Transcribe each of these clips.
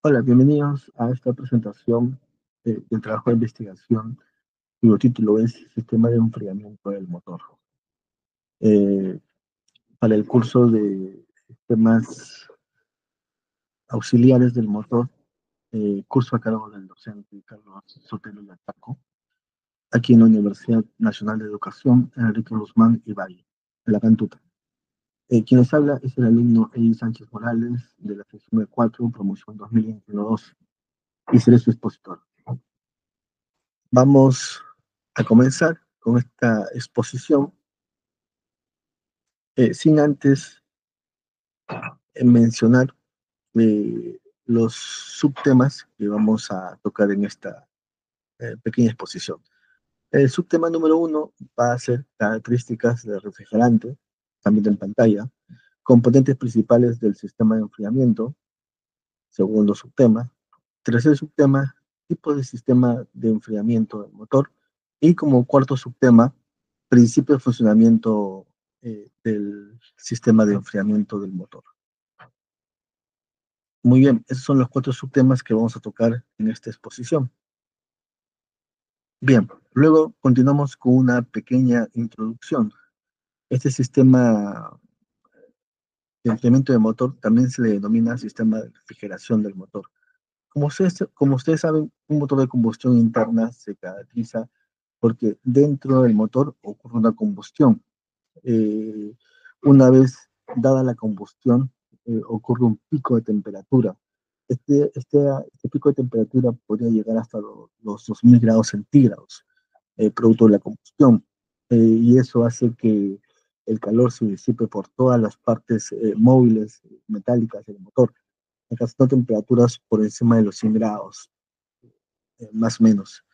Hola, bienvenidos a esta presentación del trabajo de investigación cuyo título es Sistema de enfriamiento del motor. Eh, para el curso de sistemas auxiliares del motor, curso a cargo del docente Carlos Sotelo y Ataco, aquí en la Universidad Nacional de Educación, Enrique Guzmán y Valle, en La Cantuta. Quien les habla es el alumno Eddie Sánchez Morales de la sección de 4, promoción 2021-2, y seré su expositor. Vamos a comenzar con esta exposición, sin antes mencionar los subtemas que vamos a tocar en esta pequeña exposición. El subtema número 1 va a ser características del refrigerante, también en pantalla, componentes principales del sistema de enfriamiento, segundo subtema. Tercer subtema, tipo de sistema de enfriamiento del motor. Y como cuarto subtema, principio de funcionamiento del sistema de enfriamiento del motor. Muy bien, esos son los cuatro subtemas que vamos a tocar en esta exposición. Bien, luego continuamos con una pequeña introducción. Este sistema de enfriamiento del motor también se le denomina sistema de refrigeración del motor. Como ustedes saben, un motor de combustión interna se caracteriza porque dentro del motor ocurre una combustión. Eh, una vez dada la combustión, ocurre un pico de temperatura. Este pico de temperatura podría llegar hasta los 2000 grados centígrados, producto de la combustión. Y eso hace que el calor se disipe por todas las partes móviles, metálicas del motor, alcanzando temperaturas por encima de los 100 grados, más o menos.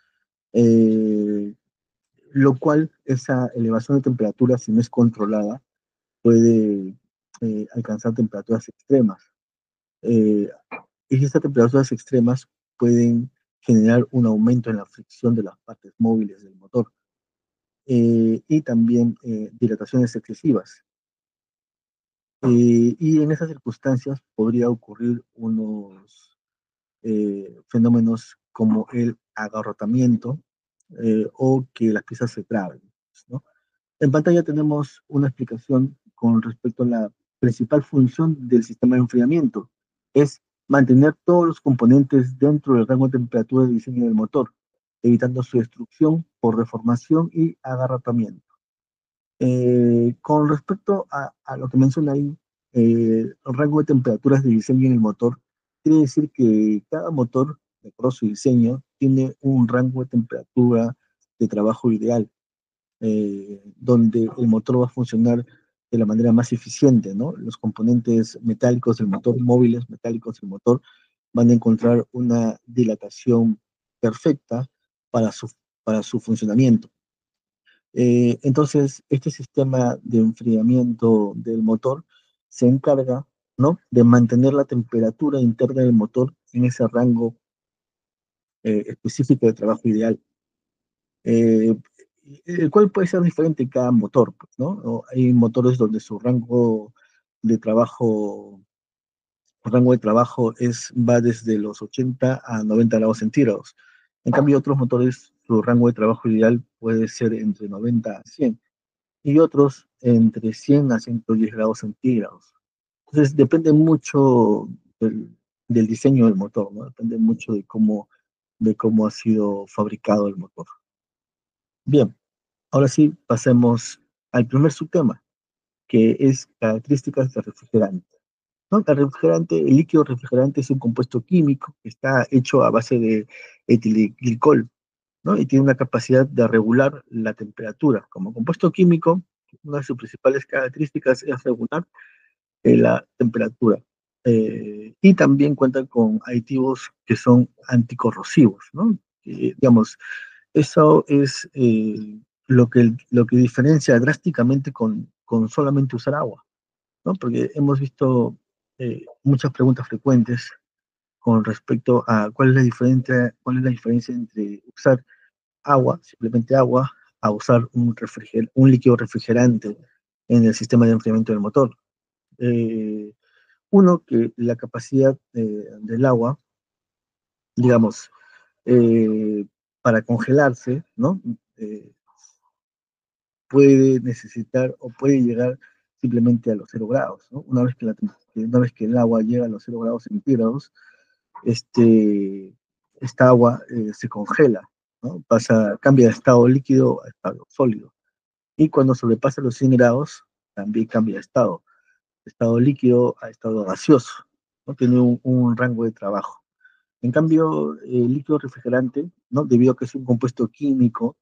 Eh, lo cual, esa elevación de temperatura, si no es controlada, puede alcanzar temperaturas extremas. Eh, y estas temperaturas extremas pueden generar un aumento en la fricción de las partes móviles del motor y también dilataciones excesivas. Y en esas circunstancias podría ocurrir unos fenómenos como el agarrotamiento o que las piezas se traben, ¿no? En pantalla tenemos una explicación con respecto a la principal función del sistema de enfriamiento. Es mantener todos los componentes dentro del rango de temperatura de diseño del motor, evitando su destrucción por deformación y agarrotamiento. Con respecto a lo que menciona ahí, el rango de temperaturas de diseño en el motor, quiere decir que cada motor, de acuerdo a su diseño, tiene un rango de temperatura de trabajo ideal, donde el motor va a funcionar de la manera más eficiente, ¿no? Los componentes metálicos del motor, móviles metálicos del motor, van a encontrar una dilatación perfecta para su, para su funcionamiento. Entonces, este sistema de enfriamiento del motor se encarga, ¿no?, de mantener la temperatura interna del motor en ese rango específico de trabajo ideal, eh, el cual puede ser diferente en cada motor, pues, ¿no? Hay motores donde de trabajo, su rango de trabajo va desde los 80 a 90 grados centígrados. En cambio, otros motores, su rango de trabajo ideal puede ser entre 90 a 100 y otros entre 100 a 110 grados centígrados. Entonces, depende mucho del diseño del motor, ¿no? Depende mucho de cómo ha sido fabricado el motor. Bien, ahora sí, pasemos al primer subtema, que es características del refrigerante, ¿no? El líquido refrigerante es un compuesto químico que está hecho a base de etilenglicol, ¿no? Y tiene una capacidad de regular la temperatura. Como compuesto químico, una de sus principales características es regular la temperatura. Y también cuenta con aditivos que son anticorrosivos, ¿no? Digamos, eso es lo que diferencia drásticamente con solamente usar agua, ¿no? Porque hemos visto muchas preguntas frecuentes con respecto a cuál es la diferencia entre usar agua, simplemente agua, a usar un líquido refrigerante en el sistema de enfriamiento del motor. Eh, Uno, que la capacidad del agua digamos, eh, para congelarse, ¿no? Eh, puede necesitar o puede llegar simplemente a los 0 grados, ¿no? Una vez que el agua llega a los 0 grados centígrados, este, esta agua se congela, ¿no? Cambia de estado líquido a estado sólido. Y cuando sobrepasa los 100 grados, también cambia de estado líquido a estado gaseoso, ¿no? Tiene un rango de trabajo. En cambio, el líquido refrigerante, ¿no? Debido a que es un compuesto químico,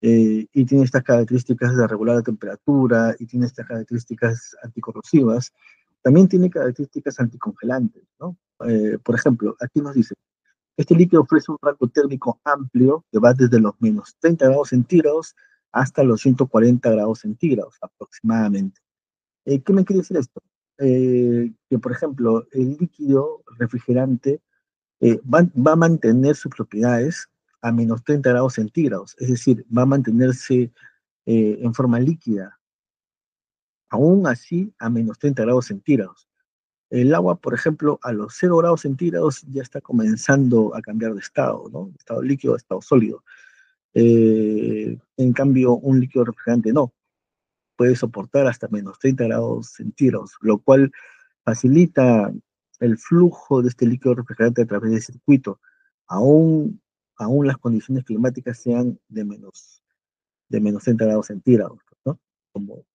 y tiene estas características de regular la temperatura y tiene estas características anticorrosivas, también tiene características anticongelantes, ¿no? Por ejemplo, aquí nos dice, este líquido ofrece un rango térmico amplio que va desde los menos 30 grados centígrados hasta los 140 grados centígrados aproximadamente. ¿Qué me quiere decir esto? Que, por ejemplo, el líquido refrigerante va a mantener sus propiedades a menos 30 grados centígrados, es decir, va a mantenerse en forma líquida, aún así a menos 30 grados centígrados. El agua, por ejemplo, a los 0 grados centígrados ya está comenzando a cambiar de estado, ¿no? De estado líquido a estado sólido. En cambio, un líquido refrigerante no, puede soportar hasta menos 30 grados centígrados, lo cual facilita el flujo de este líquido refrigerante a través del circuito, aún, aún las condiciones climáticas sean de menos 30 grados centígrados, ¿no?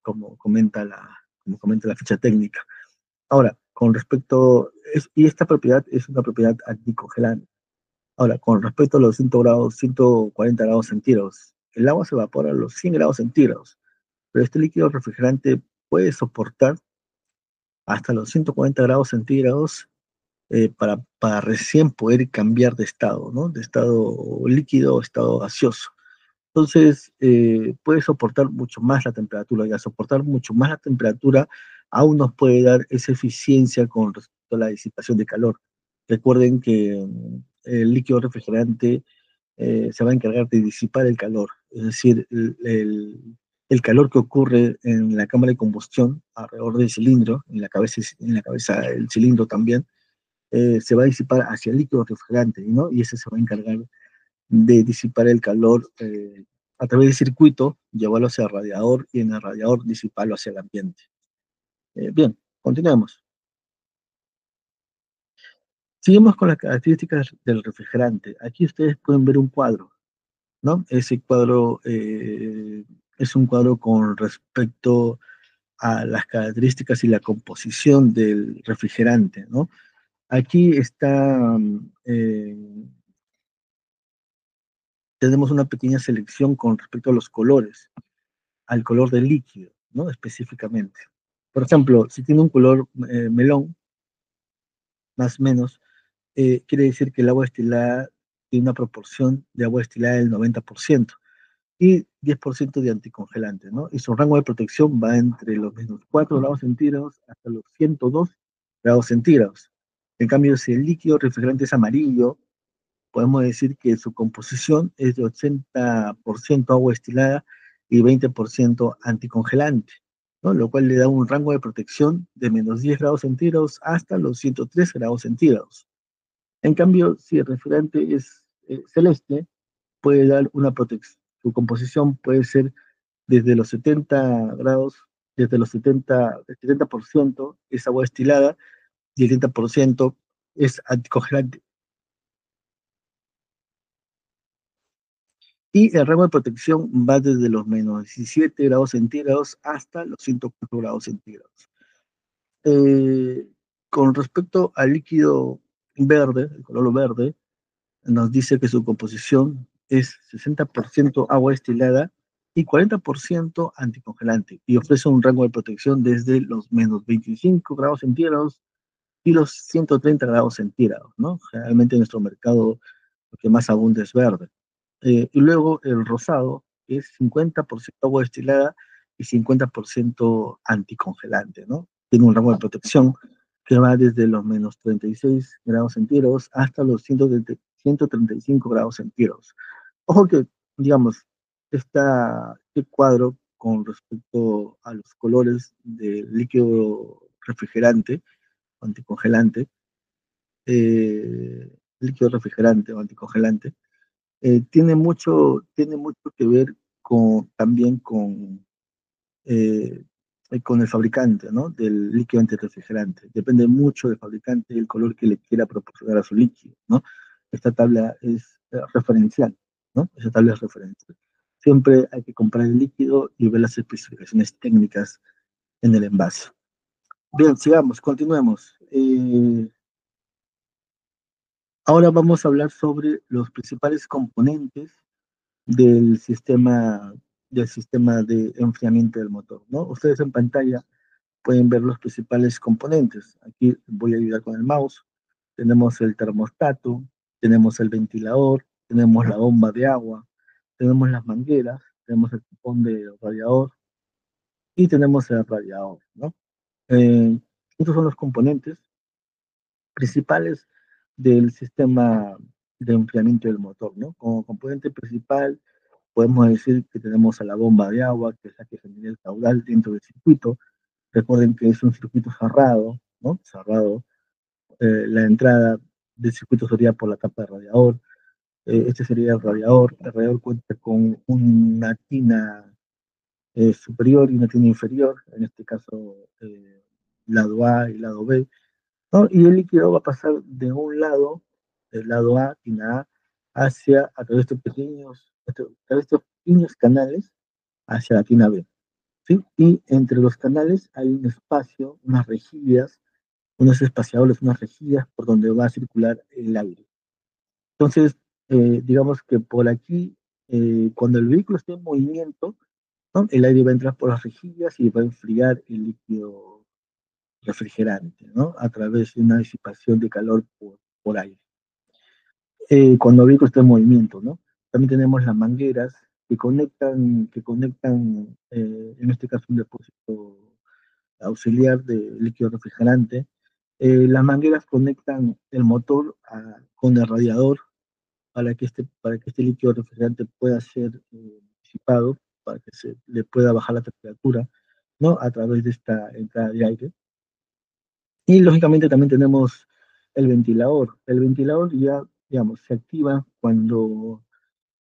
Como comenta la ficha técnica. Ahora, y esta propiedad es una propiedad anticongelante. Ahora, con respecto a los 100 grados, 140 grados centígrados, el agua se evapora a los 100 grados centígrados, pero este líquido refrigerante puede soportar hasta los 140 grados centígrados para recién poder cambiar de estado, ¿no? De estado líquido a estado gaseoso. Entonces, puede soportar mucho más la temperatura, y al soportar mucho más la temperatura, aún nos puede dar esa eficiencia con respecto a la disipación de calor. Recuerden que el líquido refrigerante se va a encargar de disipar el calor, es decir, el calor que ocurre en la cámara de combustión alrededor del cilindro, en la cabeza del cilindro también, se va a disipar hacia el líquido refrigerante, ¿no? Y ese se va a encargar de disipar el calor a través del circuito, llevarlo hacia el radiador y en el radiador disiparlo hacia el ambiente. Bien, continuemos. Seguimos con las características del refrigerante. Aquí ustedes pueden ver un cuadro, ¿no? Ese cuadro es un cuadro con respecto a las características y la composición del refrigerante, ¿no? Aquí tenemos una pequeña selección con respecto a los colores, al color del líquido, ¿no? Específicamente. Por ejemplo, si tiene un color melón, más o menos, quiere decir que el agua destilada tiene una proporción de agua destilada del 90% y 10% de anticongelante, ¿no? Y su rango de protección va entre los menos 4 grados centígrados hasta los 102 grados centígrados. En cambio, si el líquido refrigerante es amarillo, podemos decir que su composición es de 80% agua destilada y 20% anticongelante, ¿no? Lo cual le da un rango de protección de menos 10 grados centígrados hasta los 103 grados centígrados. En cambio, si el refrigerante es celeste, puede dar una protección. Su composición puede ser desde los 70 grados, desde los 70, el 70% es agua destilada y el 30% es anticongelante. Y el rango de protección va desde los menos 17 grados centígrados hasta los 104 grados centígrados. Eh, con respecto al líquido verde, el color verde, nos dice que su composición es 60% agua destilada y 40% anticongelante, y ofrece un rango de protección desde los menos 25 grados centígrados y los 130 grados centígrados, ¿no? Generalmente en nuestro mercado lo que más abunda es verde. Y luego el rosado es 50% agua destilada y 50% anticongelante, ¿no? Tiene un rango de protección que va desde los menos 36 grados centígrados hasta los 135 grados centígrados. Ojo que, digamos, este cuadro con respecto a los colores del líquido refrigerante, anticongelante, líquido refrigerante o anticongelante, tiene mucho que ver también eh, con el fabricante, ¿no? Del líquido antirrefrigerante. Depende mucho del fabricante y el color que le quiera proporcionar a su líquido, ¿no? Esta tabla es referencial, ¿no? Esa tabla es referencial. Siempre hay que comprar el líquido y ver las especificaciones técnicas en el envase. Bien, sigamos, continuemos. Ahora vamos a hablar sobre los principales componentes del sistema, del sistema de enfriamiento del motor, ¿no? Ustedes en pantalla pueden ver los principales componentes. Aquí voy a ayudar con el mouse. Tenemos el termostato, tenemos el ventilador, tenemos la bomba de agua, tenemos las mangueras, tenemos el tipón de radiador y tenemos el radiador, ¿no? Eh, Estos son los componentes principales del sistema de enfriamiento del motor, ¿no? Como componente principal podemos decir que tenemos a la bomba de agua, que es la que genera el caudal dentro del circuito. Recuerden que es un circuito cerrado, ¿no? Cerrado. La entrada del circuito sería por la tapa de radiador. Este sería el radiador. El radiador cuenta con una tina superior y una tina inferior, en este caso lado A y lado B, ¿no? Y el líquido va a pasar de un lado, del lado A, tina A, hacia, a través de estos pequeños canales, hacia la tina B, ¿sí? Y entre los canales hay un espacio, unas rejillas, unos espaciadores, unas rejillas por donde va a circular el aire. Entonces, digamos que por aquí, cuando el vehículo esté en movimiento, ¿no? El aire va a entrar por las rejillas y va a enfriar el líquido refrigerante, ¿no? A través de una disipación de calor por aire. Cuando el vehículo está en movimiento, ¿no? También tenemos las mangueras que conectan, en este caso, un depósito auxiliar de líquido refrigerante. Las mangueras conectan el motor con el radiador para que este líquido refrigerante pueda ser disipado, para que se le pueda bajar la temperatura, ¿no? A través de esta entrada de aire. Y lógicamente también tenemos el ventilador. El ventilador ya, digamos, se activa cuando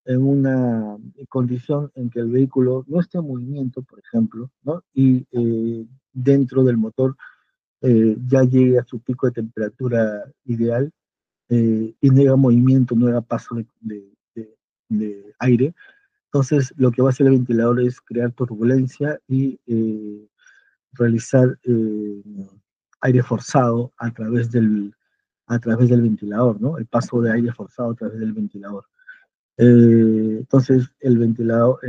en una condición en que el vehículo no esté en movimiento, por ejemplo, ¿no? Y dentro del motor ya llegue a su pico de temperatura ideal y no haga movimiento, no haga paso de aire. Entonces, lo que va a hacer el ventilador es crear turbulencia y realizar aire forzado a través del ventilador, ¿no? El paso de aire forzado a través del ventilador. Entonces, el ventilador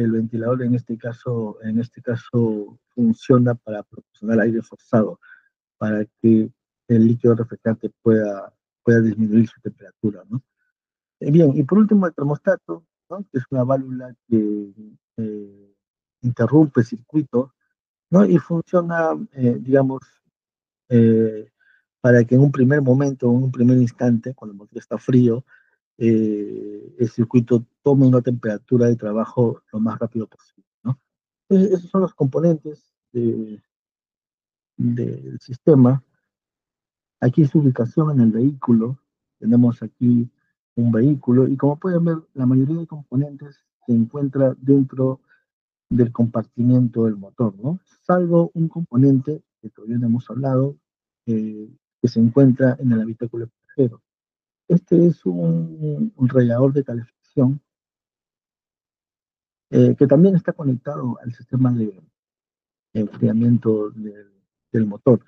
en este caso funciona para proporcionar aire forzado, para que el líquido refrescante pueda disminuir su temperatura, ¿no? Bien, y por último el termostato, ¿no? Que es una válvula que eh, interrumpe el circuito, ¿no? Y funciona, digamos, eh, para que en un primer momento, en un primer instante, cuando el motor está frío, el circuito tome una temperatura de trabajo lo más rápido posible, ¿no? Entonces, esos son los componentes del sistema. Aquí su ubicación en el vehículo. Tenemos aquí un vehículo y como pueden ver, la mayoría de componentes se encuentra dentro del compartimiento del motor, ¿no? Salvo un componente que todavía no hemos hablado, que se encuentra en el habitáculo pasajero. Este es un radiador de calefacción que también está conectado al sistema de enfriamiento del motor.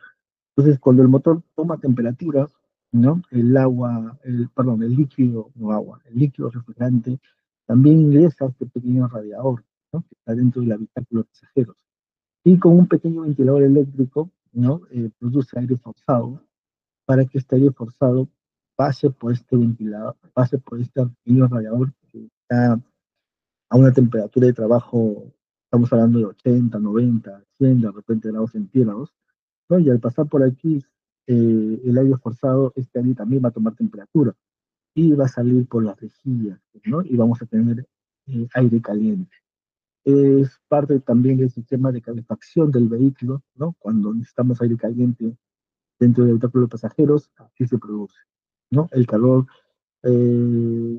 Entonces, cuando el motor toma temperatura, ¿no? Perdón, el líquido, no agua, el líquido refrigerante también ingresa a este pequeño radiador, ¿no? Que está dentro del habitáculo de pasajeros. Y con un pequeño ventilador eléctrico, ¿no? Produce aire forzado para que este aire forzado pase por este ventilador, pase por este pequeño radiador que está a una temperatura de trabajo, estamos hablando de 80, 90, 100 de repente grados centígrados, ¿no? Y al pasar por aquí el aire forzado, este aire también va a tomar temperatura y va a salir por las rejillas, ¿no? Y vamos a tener aire caliente. Es parte también del sistema de calefacción del vehículo, ¿no? Cuando necesitamos aire caliente dentro del habitáculo de pasajeros, así se produce, ¿no? El calor eh,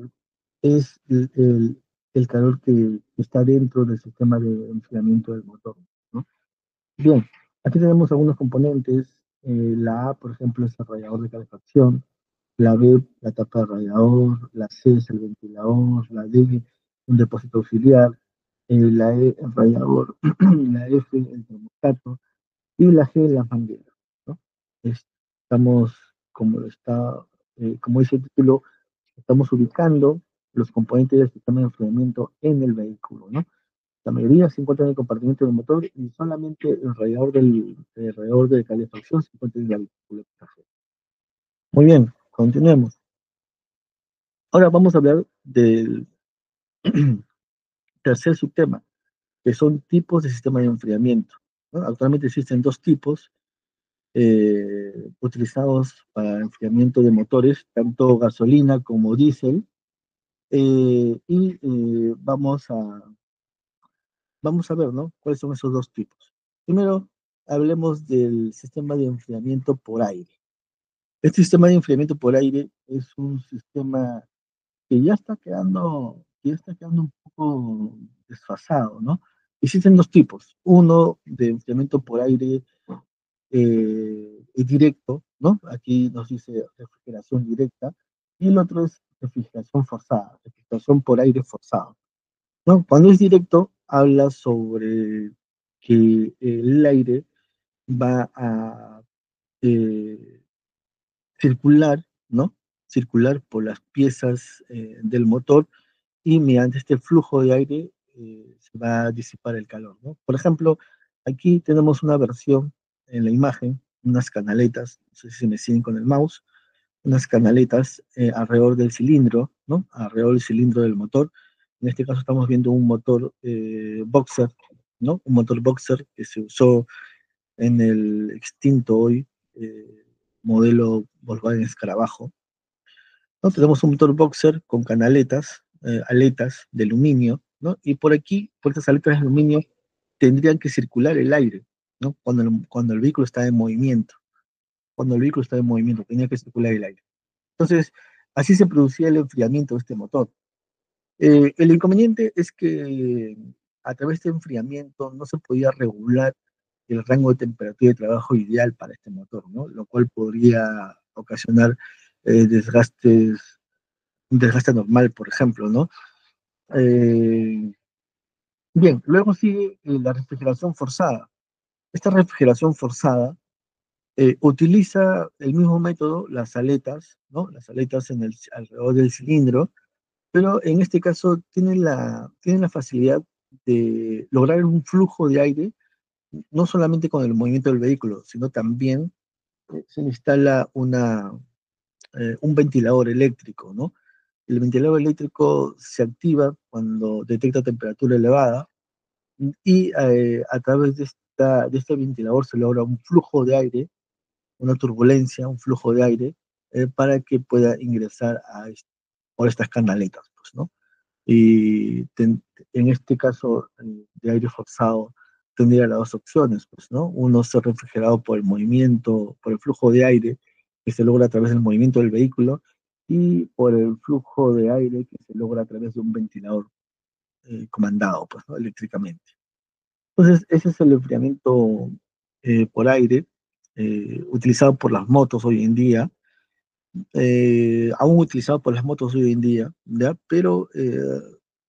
es el calor que está dentro del sistema de enfriamiento del motor, ¿no? Bien, aquí tenemos algunos componentes. La A, por ejemplo, es el radiador de calefacción. La B, la tapa de radiador. La C es el ventilador. La D, un depósito auxiliar. La E, el radiador. La F, el termostato. Y la G, la manguera, ¿no? Estamos, como dice el título, estamos ubicando los componentes del sistema de enfriamiento en el vehículo, ¿no? La mayoría se encuentra en el compartimento del motor y solamente el radiador de calefacción se encuentra en la vehículo. Muy bien, continuemos. Ahora vamos a hablar del tercer subtema, que son tipos de sistema de enfriamiento, ¿no? Actualmente existen dos tipos utilizados para enfriamiento de motores, tanto gasolina como diésel, vamos a ver, ¿no? ¿Cuáles son esos dos tipos? Primero, hablemos del sistema de enfriamiento por aire. Este sistema de enfriamiento por aire es un sistema que ya está quedando un poco desfasado, ¿no? Existen dos tipos. Uno de enfriamiento por aire directo, ¿no? Aquí nos dice refrigeración directa, y el otro es refrigeración forzada, refrigeración por aire forzado, ¿no? Cuando es directo, habla sobre que el aire va a eh, circular, ¿no? Circular por las piezas del motor y mediante este flujo de aire se va a disipar el calor, ¿no? Por ejemplo, aquí tenemos una versión en la imagen, unas canaletas, no sé si me siguen con el mouse, unas canaletas alrededor del cilindro, ¿no? Alrededor del cilindro del motor. En este caso estamos viendo un motor boxer, ¿no? Un motor boxer que se usó en el extinto hoy eh, modelo Volkswagen Escarabajo, ¿no? Tenemos un motor boxer con canaletas, aletas de aluminio, ¿no? Y por aquí, por estas aletas de aluminio, tendrían que circular el aire, ¿no? Cuando el vehículo está en movimiento. Cuando el vehículo está en movimiento, tenía que circular el aire. Entonces, así se producía el enfriamiento de este motor. El inconveniente es que a través de enfriamiento no se podía regular el rango de temperatura de trabajo ideal para este motor, ¿no? Lo cual podría ocasionar desgastes, un desgaste normal, por ejemplo, ¿no? Eh, bien, luego sigue la refrigeración forzada. Esta refrigeración forzada utiliza el mismo método, las aletas, ¿no? Las aletas alrededor del cilindro, pero en este caso tienen la facilidad de lograr un flujo de aire, no solamente con el movimiento del vehículo, sino también se instala un ventilador eléctrico, ¿no? El ventilador eléctrico se activa cuando detecta temperatura elevada y a través de este ventilador se logra un flujo de aire, una turbulencia, un flujo de aire para que pueda ingresar por estas canaletas, pues, ¿no? Y en este caso de aire forzado tendría las dos opciones, pues, ¿no? Uno ser refrigerado por el movimiento, por el flujo de aire que se logra a través del movimiento del vehículo y por el flujo de aire que se logra a través de un ventilador comandado, pues, ¿no? Eléctricamente. Entonces, ese es el enfriamiento por aire utilizado por las motos hoy en día, aún utilizado por las motos hoy en día, ¿ya? Pero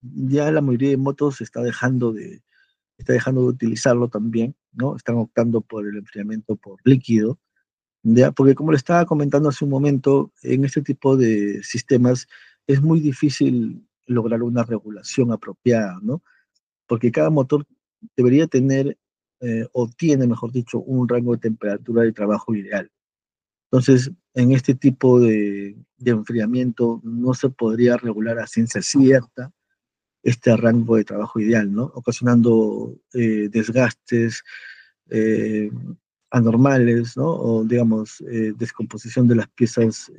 ya la mayoría de motos está dejando de utilizarlo también, ¿no? Están optando por el enfriamiento por líquido, ¿ya? Porque como le estaba comentando hace un momento, en este tipo de sistemas es muy difícil lograr una regulación apropiada, ¿no? Porque cada motor debería tener, o tiene, mejor dicho, un rango de temperatura de trabajo ideal. Entonces, en este tipo de enfriamiento no se podría regular a ciencia cierta este rango de trabajo ideal, ¿no? Ocasionando desgastes eh, anormales, ¿no? O, digamos, descomposición de las piezas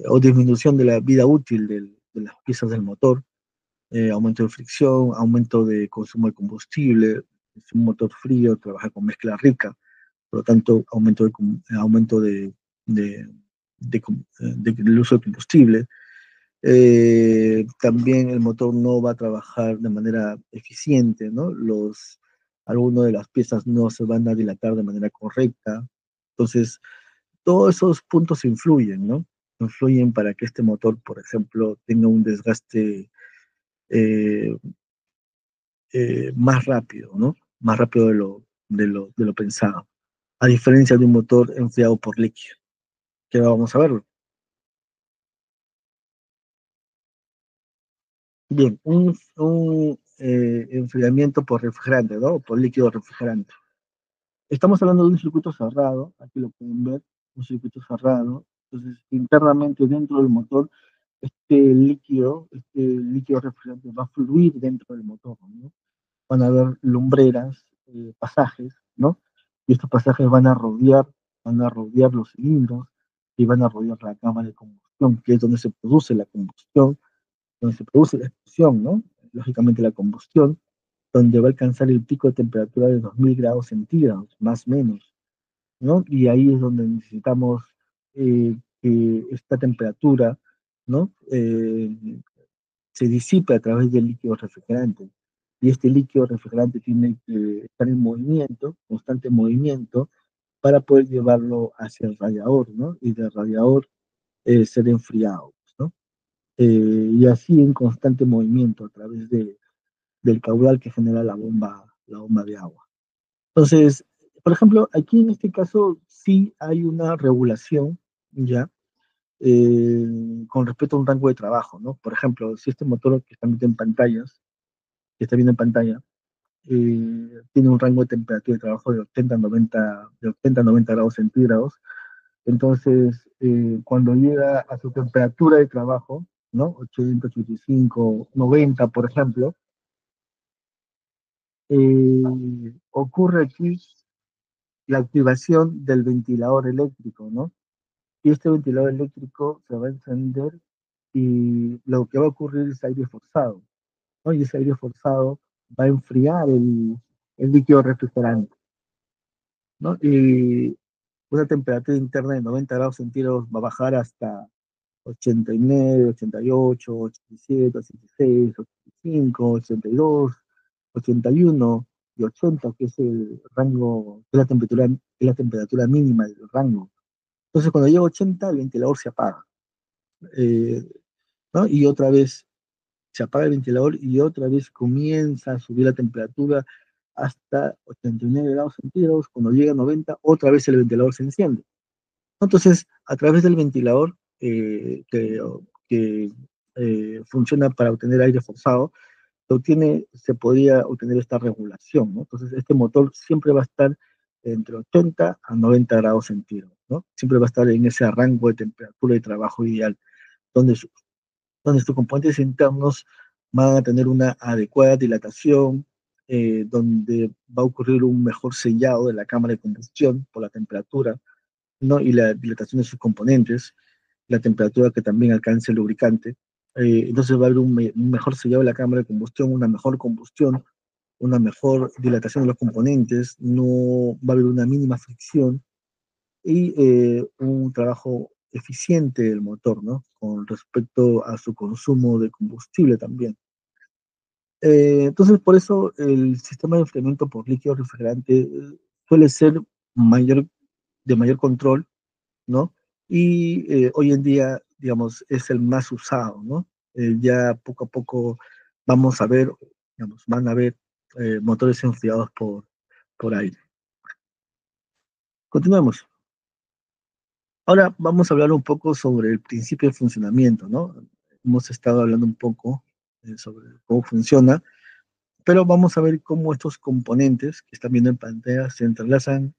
o disminución de la vida útil de las piezas del motor, aumento de fricción, aumento de consumo de combustible. Es un motor frío, trabaja con mezcla rica, por lo tanto, aumento de del uso de combustible. También el motor no va a trabajar de manera eficiente, ¿no? Algunas de las piezas no se van a dilatar de manera correcta. Entonces, todos esos puntos influyen, ¿no? Influyen para que este motor, por ejemplo, tenga un desgaste eh, más rápido, ¿no? Más rápido de lo pensado. A diferencia de un motor enfriado por líquido, que vamos a verlo. Bien, un enfriamiento por refrigerante, ¿no? Por líquido refrigerante. Estamos hablando de un circuito cerrado, aquí lo pueden ver, un circuito cerrado. Entonces, internamente dentro del motor, este líquido refrigerante va a fluir dentro del motor, ¿no? Van a haber lumbreras, pasajes, ¿no? Y estos pasajes van a rodear los cilindros y van a rodear la cámara de combustión, que es donde se produce la combustión, donde se produce la explosión, ¿no? Lógicamente la combustión, donde va a alcanzar el pico de temperatura de 2000 grados centígrados, más o menos, ¿no? Y ahí es donde necesitamos que esta temperatura, ¿no? Se disipe a través del líquido refrigerante. Y este líquido refrigerante tiene que estar en movimiento, constante movimiento, para poder llevarlo hacia el radiador, ¿no? Y del radiador ser enfriado, ¿no? Y así en constante movimiento a través del caudal que genera la bomba de agua. Entonces, por ejemplo, aquí en este caso sí hay una regulación, ¿ya? Con respecto a un rango de trabajo, ¿no? Por ejemplo, si este motor que está viendo en pantalla, tiene un rango de temperatura de trabajo de 80 a 90 grados centígrados, entonces cuando llega a su temperatura de trabajo, ¿no? 80, 85, 90, por ejemplo, ocurre aquí la activación del ventilador eléctrico, ¿no? Y este ventilador eléctrico se va a encender y lo que va a ocurrir es aire forzado, ¿no? Y ese aire forzado va a enfriar el líquido refrigerante, ¿no? Y una temperatura interna de 90 grados centígrados va a bajar hasta 89, 88, 87, 86, 85, 82, 81 y 80, que es el rango, que es la temperatura mínima del rango. Entonces, cuando llega a 80, el ventilador se apaga, eh, ¿no? Y otra vez se apaga el ventilador y otra vez comienza a subir la temperatura hasta 89 grados centígrados. Cuando llega a 90, otra vez el ventilador se enciende. Entonces, a través del ventilador que funciona para obtener aire forzado, se podría obtener esta regulación, ¿no? Entonces, este motor siempre va a estar entre 80 a 90 grados centígrados, ¿no? Siempre va a estar en ese rango de temperatura de trabajo ideal, donde, donde sus componentes internos van a tener una adecuada dilatación, donde va a ocurrir un mejor sellado de la cámara de combustión por la temperatura, ¿no? Y la dilatación de sus componentes, la temperatura que también alcance el lubricante. Entonces va a haber un mejor sellado de la cámara de combustión, una mejor dilatación de los componentes, no va a haber una mínima fricción y un trabajo eficiente del motor, ¿no? Con respecto a su consumo de combustible también. Entonces, por eso el sistema de enfriamiento por líquido refrigerante suele ser mayor, de mayor control, ¿no? Y hoy en día, digamos, es el más usado, ¿no? Ya poco a poco vamos a ver, digamos, van a ver motores enfriados por aire. Continuemos. Ahora vamos a hablar un poco sobre el principio de funcionamiento, ¿no? Hemos estado hablando un poco sobre cómo funciona, pero vamos a ver cómo estos componentes que están viendo en pantalla se entrelazan,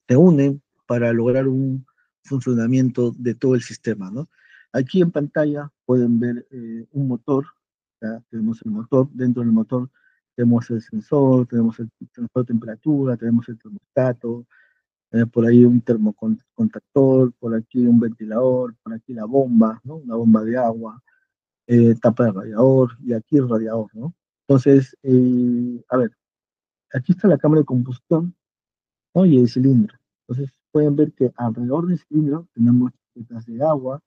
se unen para lograr un funcionamiento de todo el sistema, ¿no? Aquí en pantalla pueden ver un motor, ¿ya? Tenemos el motor, dentro del motor tenemos el sensor, tenemos el sensor de temperatura, tenemos el termostato, por ahí un termocontactor, por aquí un ventilador, por aquí la bomba, ¿no? Una bomba de agua, tapa de radiador y aquí el radiador, ¿no? Entonces, a ver, aquí está la cámara de combustión, ¿no? Y el cilindro. Entonces, pueden ver que alrededor del cilindro tenemos chaquetas de agua,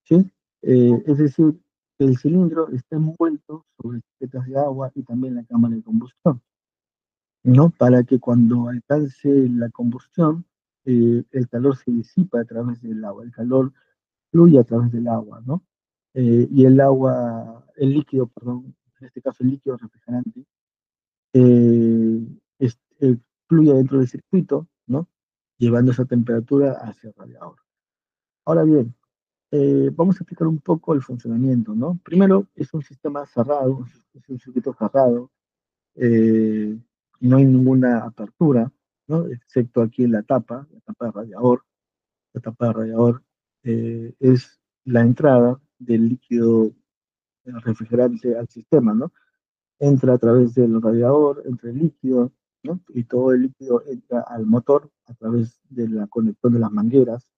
¿sí? Es decir, el cilindro está envuelto sobre chaquetas de agua y también la cámara de combustión, ¿no? Para que cuando alcance la combustión, el calor se disipa a través del agua, el calor fluye a través del agua, ¿no? Y el agua, el líquido, perdón, en este caso el líquido refrigerante, eh, fluye dentro del circuito, ¿no? Llevando esa temperatura hacia el radiador. Ahora bien, vamos a explicar un poco el funcionamiento, ¿no? Primero, es un sistema cerrado, es un circuito cerrado, eh, no hay ninguna apertura, ¿no? Excepto aquí en la tapa de radiador. La tapa de radiador es la entrada del líquido refrigerante al sistema, ¿no? Entra a través del radiador, entra el líquido, ¿no? Y todo el líquido entra al motor a través de la conexión de las mangueras,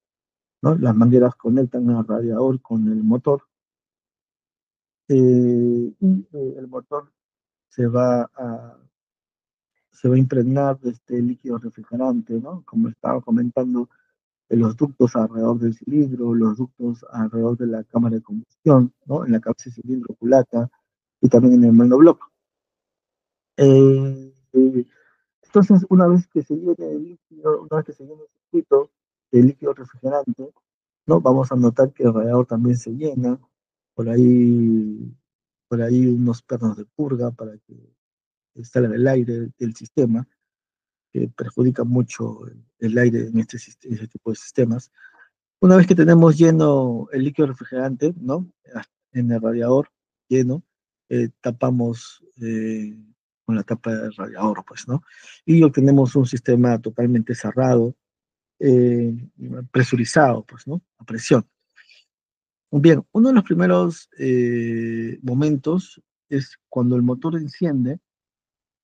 ¿no? Las mangueras conectan al radiador con el motor el motor se va a, se va a impregnar de este líquido refrigerante, ¿no? Como estaba comentando, en los ductos alrededor del cilindro, los ductos alrededor de la cámara de combustión, ¿no? En la cabeza de cilindro, culata y también en el monobloc. Entonces, una vez que se llene el líquido, una vez que se llene el circuito de líquido refrigerante, ¿no? Vamos a notar que el radiador también se llena, por ahí, por ahí unos pernos de purga para que salga el aire del sistema, que perjudica mucho el aire en este tipo de sistemas. Una vez que tenemos lleno el líquido refrigerante, ¿no? En el radiador lleno, tapamos con la tapa del radiador, pues, ¿no? Y obtenemos un sistema totalmente cerrado, eh, presurizado, pues, ¿no? A presión. Bien, uno de los primeros momentos es cuando el motor enciende.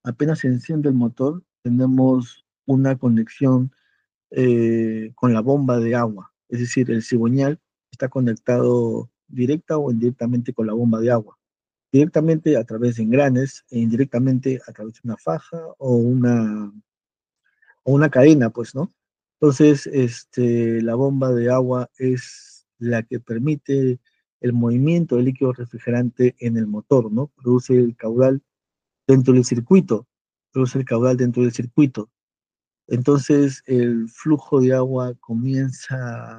Apenas se enciende el motor, tenemos una conexión con la bomba de agua, es decir, el cigüeñal está conectado directa o indirectamente con la bomba de agua, directamente a través de engranes e indirectamente a través de una faja o una cadena, pues, ¿no? Entonces, la bomba de agua es la que permite el movimiento del líquido refrigerante en el motor, ¿no? Produce el caudal dentro del circuito, produce el caudal dentro del circuito. Entonces el flujo de agua comienza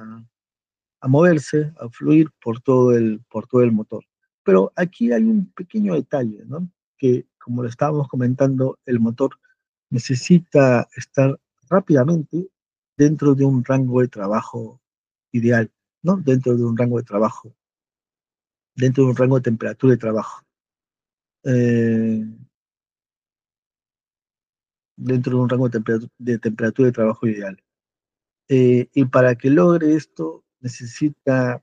a moverse, a fluir por todo el motor. Pero aquí hay un pequeño detalle, ¿no? Que como lo estábamos comentando, el motor necesita estar rápidamente dentro de un rango de trabajo ideal, ¿no? Dentro de un rango de trabajo, dentro de un rango de temperatura de trabajo. Eh, Dentro de un rango de temperatura de trabajo ideal. Y para que logre esto, necesita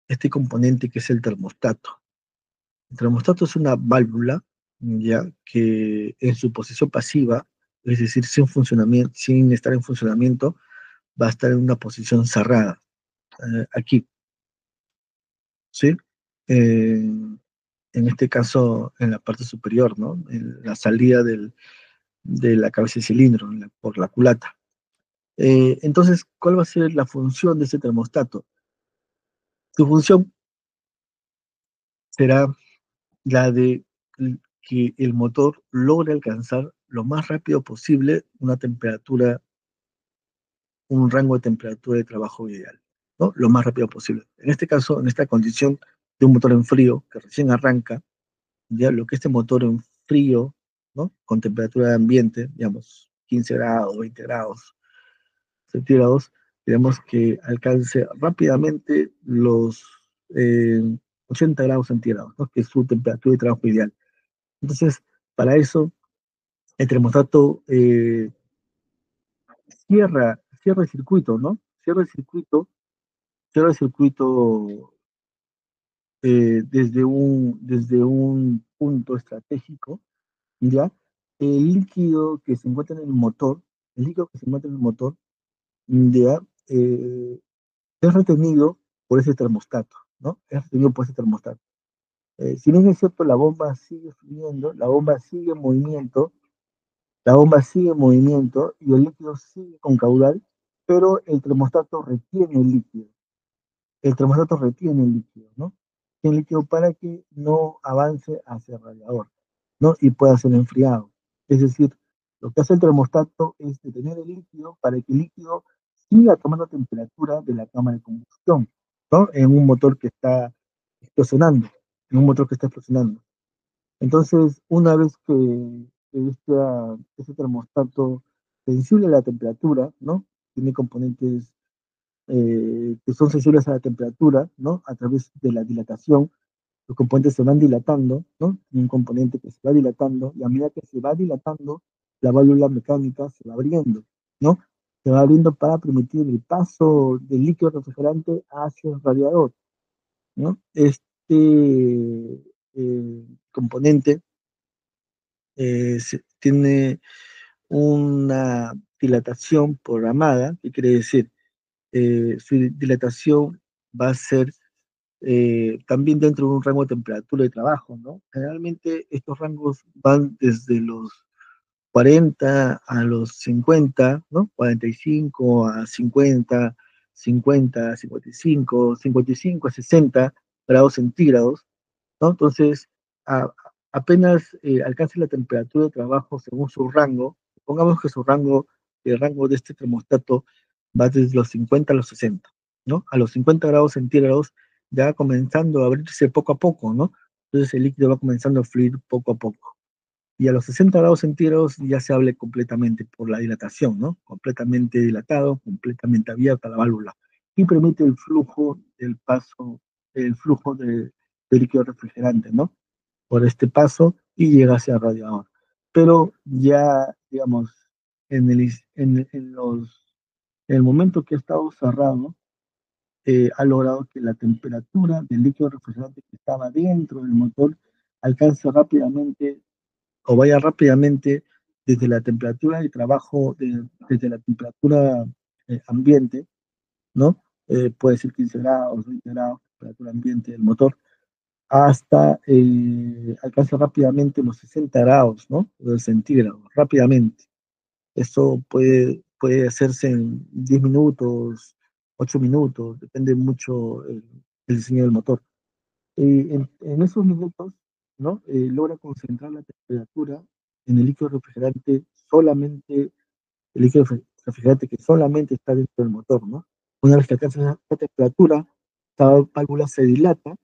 este componente que es el termostato. El termostato es una válvula, ya, que en su posición pasiva, es decir, sin funcionamiento, sin estar en funcionamiento, va a estar en una posición cerrada, aquí, ¿sí? En este caso, en la parte superior, ¿no? En la salida de la cabeza de cilindro, por la culata. Entonces, ¿cuál va a ser la función de ese termostato? Su función será la de que el motor logre alcanzar lo más rápido posible una temperatura, un rango de temperatura de trabajo ideal, ¿no? Lo más rápido posible. En este caso, en esta condición de un motor en frío que recién arranca, ya lo que este motor en frío, ¿no? Con temperatura de ambiente, digamos, 15 grados, 20 grados centígrados, digamos que alcance rápidamente los eh, 80 grados centígrados, ¿no? Que es su temperatura de trabajo ideal. Entonces, para eso, el termostato cierra el circuito, ¿no? Cierra el circuito desde un punto estratégico, ¿ya? El líquido que se encuentra en el motor, el líquido que se encuentra en el motor, ¿ya? Es retenido por ese termostato, ¿no? Es retenido por ese termostato. Si bien es cierto, la bomba sigue fluyendo, la bomba sigue en movimiento y el líquido sigue con caudal, pero el termostato retiene el líquido. El termostato retiene el líquido, ¿no? El líquido para que no avance hacia el radiador, ¿no? Y pueda ser enfriado. Es decir, lo que hace el termostato es detener el líquido para que el líquido siga tomando temperatura de la cámara de combustión, ¿no? En un motor que está explosionando, en un motor que está explosionando. Entonces, una vez que este termostato sensible a la temperatura, ¿no? Tiene componentes que son sensibles a la temperatura, ¿no? A través de la dilatación, los componentes se van dilatando, ¿no? Tiene un componente que se va dilatando, y a medida que se va dilatando, la válvula mecánica se va abriendo, ¿no? Se va abriendo para permitir el paso del líquido refrigerante hacia el radiador, ¿no? Componente tiene una dilatación programada, que quiere decir, su dilatación va a ser también dentro de un rango de temperatura de trabajo, ¿no? Generalmente estos rangos van desde los 40 a los 50, ¿no? 45 a 50, 50 a 55, 55 a 60 grados centígrados, ¿no? Entonces, a- apenas alcance la temperatura de trabajo según su rango, pongamos que el rango de este termostato va desde los 50 a los 60, ¿no? A los 50 grados centígrados ya va comenzando a abrirse poco a poco, ¿no? Entonces el líquido va comenzando a fluir poco a poco. Y a los 60 grados centígrados ya se abre completamente por la dilatación, ¿no? Completamente dilatado, completamente abierta la válvula. Y permite el flujo del paso, el flujo de líquido refrigerante, ¿no? Por este paso y llega hacia el radiador. Pero ya, digamos, en el momento que ha estado cerrado, ha logrado que la temperatura del líquido refrigerante que estaba dentro del motor alcance rápidamente o vaya rápidamente desde la temperatura de trabajo, desde la temperatura ambiente, ¿no? Puede ser 15 grados, 20 grados, temperatura ambiente del motor, hasta alcanza rápidamente los 60 grados, ¿no? Centígrados, rápidamente. Esto puede hacerse en 10 minutos, 8 minutos, depende mucho el diseño del motor. En esos minutos, ¿no? Logra concentrar la temperatura en el líquido refrigerante solamente, el líquido refrigerante que solamente está dentro del motor, ¿no? Una vez que alcanza esa temperatura, esta válvula se dilata,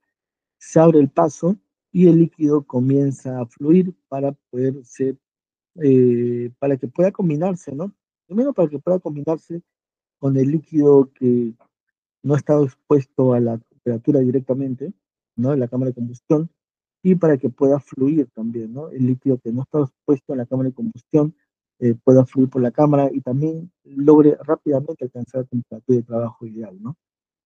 se abre el paso y el líquido comienza a fluir para poder ser, para que pueda combinarse, ¿no? Primero para que pueda combinarse con el líquido que no está expuesto a la temperatura directamente, ¿no? En la cámara de combustión, y para que pueda fluir también, ¿no? El líquido que no está expuesto a la cámara de combustión pueda fluir por la cámara y también logre rápidamente alcanzar la temperatura de trabajo ideal, ¿no?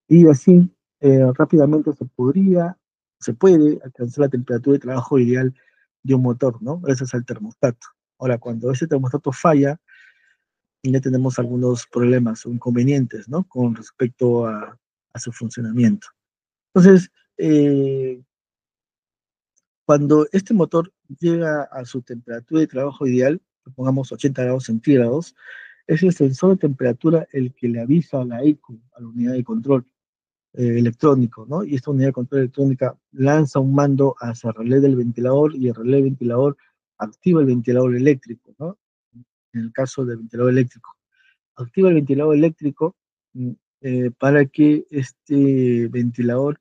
Y así rápidamente se puede alcanzar la temperatura de trabajo ideal de un motor, ¿no? Gracias al termostato. Ahora, cuando ese termostato falla, ya tenemos algunos problemas o inconvenientes, ¿no? Con respecto a su funcionamiento. Entonces, cuando este motor llega a su temperatura de trabajo ideal, pongamos 80 grados centígrados, es el sensor de temperatura el que le avisa a la ECU, a la unidad de control electrónico, ¿no? Y esta unidad de control electrónica lanza un mando hacia el relé del ventilador y el relé del ventilador activa el ventilador eléctrico, ¿no? En el caso del ventilador eléctrico. Activa el ventilador eléctrico mm, para que este ventilador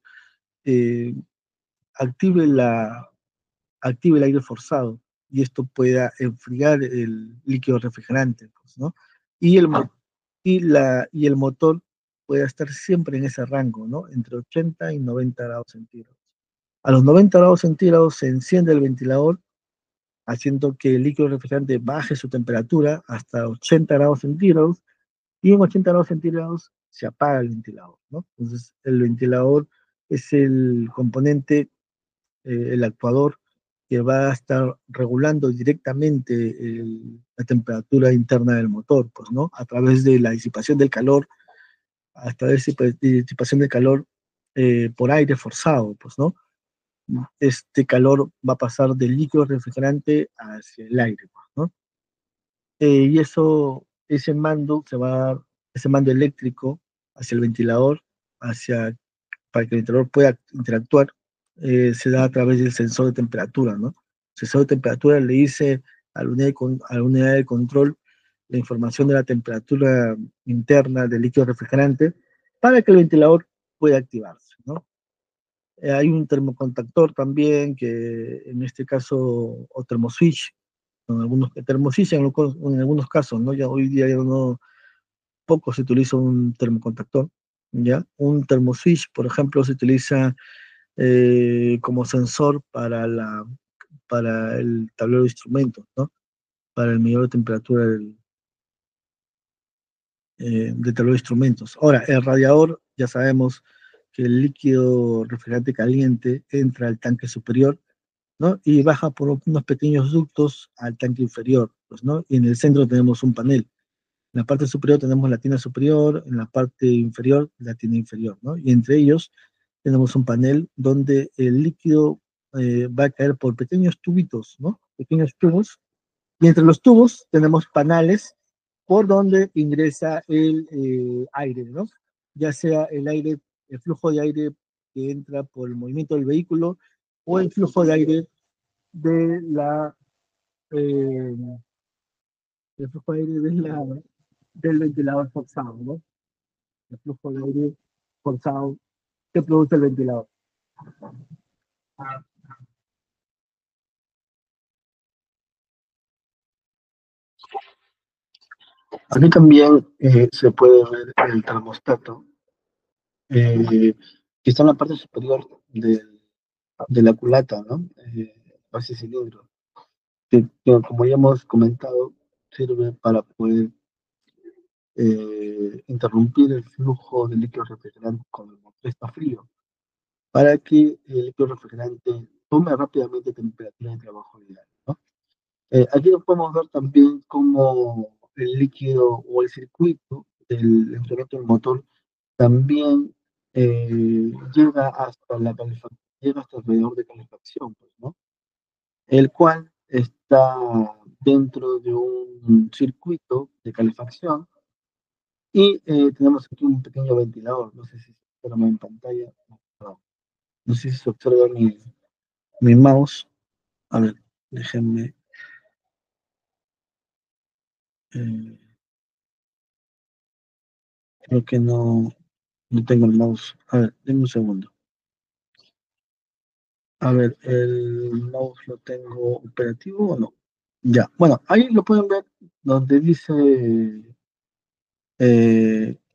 eh, active, active el aire forzado y esto pueda enfriar el líquido refrigerante, pues, ¿no? Y y el motor pueda estar siempre en ese rango, ¿no? Entre 80 y 90 grados centígrados. A los 90 grados centígrados se enciende el ventilador, haciendo que el líquido refrigerante baje su temperatura hasta 80 grados centígrados y en 80 grados centígrados se apaga el ventilador, ¿no? Entonces, el ventilador es el componente, el actuador que va a estar regulando directamente la temperatura interna del motor, pues, ¿no? A través de la disipación del calor, a través de disipación del calor por aire forzado, pues, ¿no? Este calor va a pasar del líquido refrigerante hacia el aire, pues, ¿no? Y ese mando se va a dar ese mando eléctrico hacia el ventilador, hacia, para que el ventilador pueda interactuar, se da a través del sensor de temperatura, ¿no? El sensor de temperatura le dice a la unidad de control la información de la temperatura interna del líquido refrigerante para que el ventilador pueda activarse, ¿no? Hay un termocontactor también, que en este caso, o termoswitch, en algunos, termoswitch en algunos casos, ¿no? Ya hoy día ya no, poco se utiliza un termocontactor, ¿ya? Un termoswitch, por ejemplo, se utiliza como sensor para el tablero de instrumentos, ¿no? Para el medidor de temperatura del tablero de instrumentos. Ahora, el radiador, ya sabemos que el líquido refrigerante caliente entra al tanque superior, ¿no? Y baja por unos pequeños ductos al tanque inferior, pues, ¿no? Y en el centro tenemos un panel. En la parte superior tenemos la tina superior, en la parte inferior la tina inferior, ¿no? Y entre ellos tenemos un panel donde el líquido va a caer por pequeños tubitos, ¿no? Pequeños tubos. Y entre los tubos tenemos panales por donde ingresa el aire, ¿no? Ya sea el aire, el flujo de aire que entra por el movimiento del vehículo o el flujo de aire de la, eh, el flujo de aire del ventilador forzado, ¿no? El flujo de aire forzado que produce el ventilador. Aquí también se puede ver el termostato, que está en la parte superior de la culata, ¿no? Ese cilindro, que como ya hemos comentado, sirve para poder interrumpir el flujo de líquido refrigerante cuando el motor está frío, para que el líquido refrigerante tome rápidamente temperatura de trabajo ideal, ¿no? Aquí lo podemos ver también como el líquido o el circuito del enfriamiento del motor también llega hasta llega hasta alrededor de calefacción, pues, ¿no? El cual está dentro de un circuito de calefacción y tenemos aquí un pequeño ventilador, no sé si se observa en pantalla, no, no sé si se observa mi mouse, a ver, déjenme, eh, creo que no tengo el mouse, a ver, denme un segundo. A ver, ¿el mouse lo tengo operativo o no? Ya, bueno, ahí lo pueden ver donde dice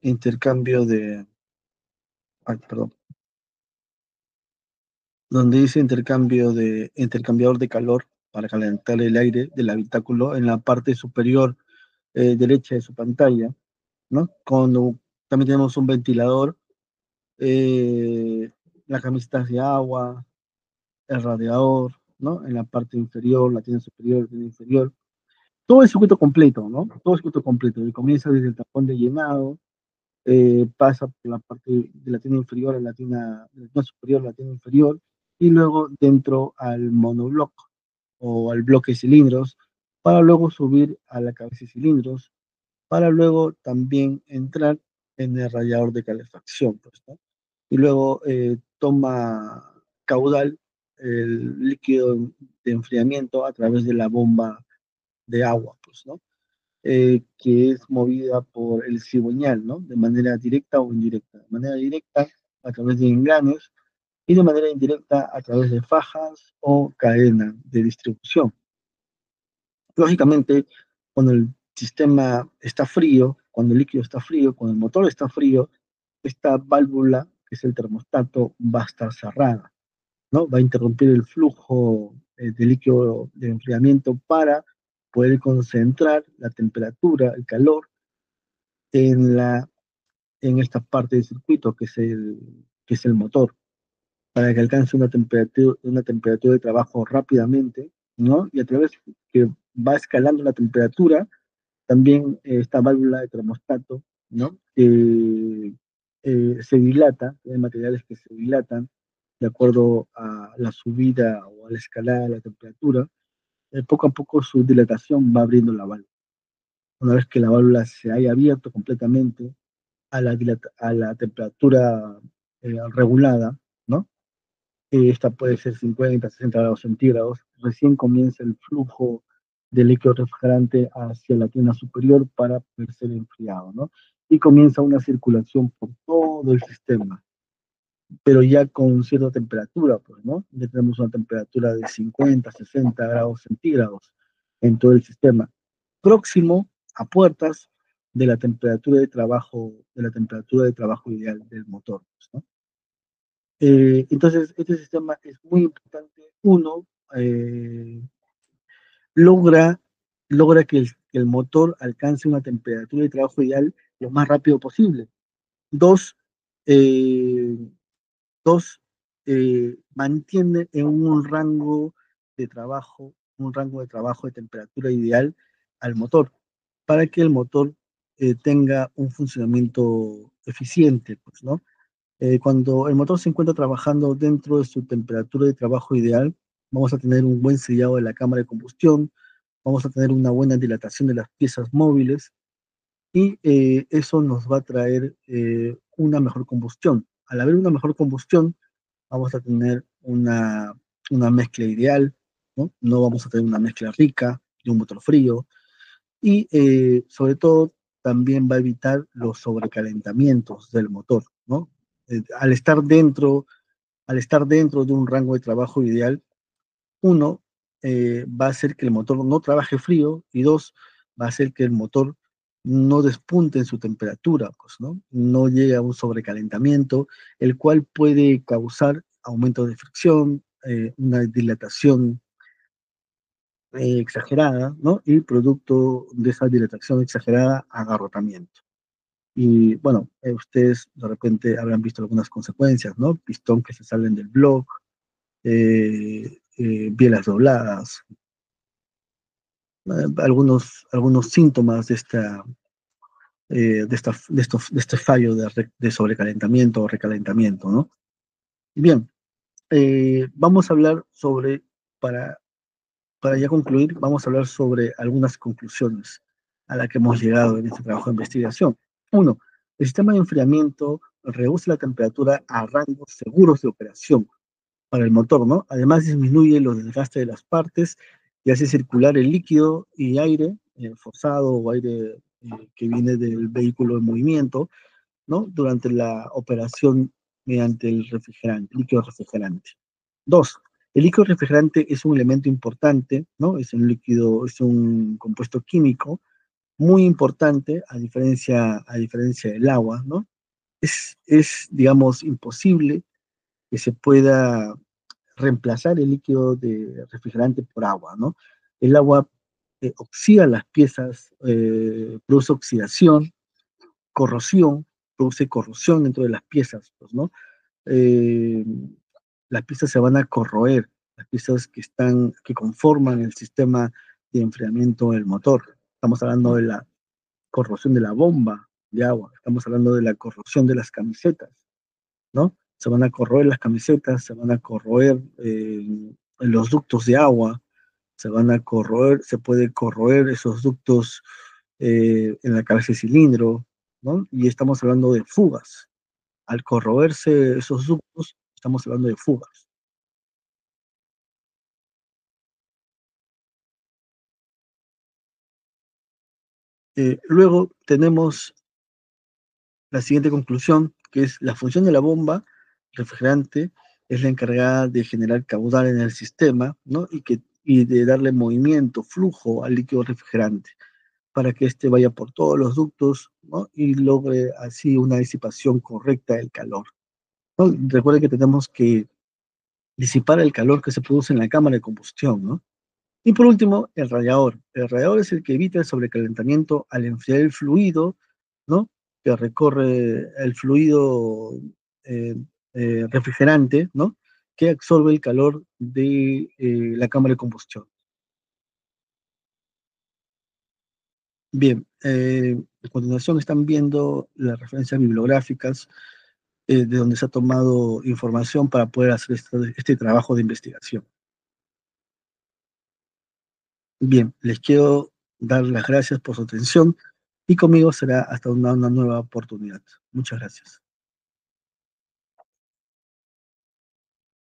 intercambio de, ay, perdón, donde dice intercambiador de calor para calentar el aire del habitáculo en la parte superior derecha de su pantalla, ¿no? Cuando también tenemos un ventilador, las camisetas de agua, el radiador, ¿no? En la parte inferior, la tienda superior, la tienda inferior. Todo el circuito completo, ¿no? Todo el circuito completo. Y comienza desde el tapón de llenado, pasa por la parte de la tina inferior a de la tina superior a la tina inferior, y luego dentro al monobloc o al bloque de cilindros, para luego subir a la cabeza de cilindros, para luego también entrar en el radiador de calefacción, pues, ¿no? Y luego toma caudal el líquido de enfriamiento a través de la bomba de agua, pues, ¿no? Que es movida por el cigüeñal, ¿no? De manera directa o indirecta. De manera directa a través de engranes y de manera indirecta a través de fajas o cadena de distribución. Lógicamente, cuando el sistema está frío, cuando el líquido está frío, cuando el motor está frío, esta válvula, que es el termostato, va a estar cerrada, ¿no? Va a interrumpir el flujo de líquido de enfriamiento para poder concentrar la temperatura, el calor, en, en esta parte del circuito que es el motor, para que alcance una temperatura de trabajo rápidamente, ¿no? Y a través que va escalando la temperatura, también esta válvula de termostato, ¿no? Se dilata, hay materiales que se dilatan de acuerdo a la subida o a la escalada de la temperatura, poco a poco su dilatación va abriendo la válvula. una vez que la válvula se haya abierto completamente a la temperatura regulada, ¿no? Esta puede ser 50, 60 grados centígrados. Recién comienza el flujo del líquido refrigerante hacia la tina superior para poder ser enfriado, ¿no? Y comienza una circulación por todo el sistema, pero ya con cierta temperatura, pues, ¿no? Ya tenemos una temperatura de 50, 60 grados centígrados en todo el sistema, próximo a puertas de la temperatura de trabajo ideal del motor, pues, ¿no? Entonces, este sistema es muy importante. Uno, eh, logra, logra que el motor alcance una temperatura de trabajo ideal lo más rápido posible. Dos, eh, dos, mantiene en un rango de trabajo de temperatura ideal al motor, para que el motor tenga un funcionamiento eficiente, pues, ¿no? Cuando el motor se encuentra trabajando dentro de su temperatura de trabajo ideal, vamos a tener un buen sellado de la cámara de combustión, vamos a tener una buena dilatación de las piezas móviles y eso nos va a traer una mejor combustión. Al haber una mejor combustión, vamos a tener una mezcla ideal, ¿no? No vamos a tener una mezcla rica de un motor frío y sobre todo también va a evitar los sobrecalentamientos del motor, ¿no? Al estar dentro de un rango de trabajo ideal, uno, va a hacer que el motor no trabaje frío y dos, va a hacer que el motor no despunte en su temperatura, pues, ¿no? No llegue a un sobrecalentamiento, el cual puede causar aumento de fricción, una dilatación exagerada, ¿no? Y producto de esa dilatación exagerada, agarrotamiento. Y bueno, ustedes de repente habrán visto algunas consecuencias, ¿no? Pistón que se salen del block, bielas dobladas, algunos síntomas de este fallo de sobrecalentamiento o recalentamiento, ¿no? Bien, vamos a hablar para, para ya concluir, vamos a hablar sobre algunas conclusiones a las que hemos llegado en este trabajo de investigación. Uno, el sistema de enfriamiento reduce la temperatura a rangos seguros de operación para el motor, ¿no? Además disminuye los desgastes de las partes y hace circular el líquido y aire forzado o aire que viene del vehículo en movimiento, ¿no? Durante la operación mediante el refrigerante, líquido refrigerante. Dos, el líquido refrigerante es un elemento importante, ¿no? Es un compuesto químico muy importante a diferencia del agua, ¿no? Digamos, imposible que se pueda reemplazar el líquido de refrigerante por agua, ¿no? El agua oxida las piezas, produce oxidación, corrosión, produce corrosión dentro de las piezas, pues, ¿no? Eh, las piezas se van a corroer, las piezas que conforman el sistema de enfriamiento del motor. Estamos hablando de la corrosión de la bomba de agua, estamos hablando de la corrosión de las camisetas, ¿no? Se van a corroer las camisetas, se van a corroer los ductos de agua, se puede corroer esos ductos en la cabeza de cilindro, ¿no? Y estamos hablando de fugas. Al corroerse esos ductos, estamos hablando de fugas. Luego tenemos la siguiente conclusión, que es la función de la bomba refrigerante es la encargada de generar caudal en el sistema, ¿no? Y de darle movimiento, flujo al líquido refrigerante para que éste vaya por todos los ductos, ¿no? Y logre así una disipación correcta del calor, ¿no? Recuerden que tenemos que disipar el calor que se produce en la cámara de combustión, ¿no? Y por último, el radiador. El radiador es el que evita el sobrecalentamiento al enfriar el fluido, ¿no? Que recorre el fluido eh, refrigerante, ¿no? Que absorbe el calor de la cámara de combustión. Bien, a continuación están viendo las referencias bibliográficas de donde se ha tomado información para poder hacer este trabajo de investigación. Bien, les quiero dar las gracias por su atención y conmigo será hasta una nueva oportunidad. Muchas gracias.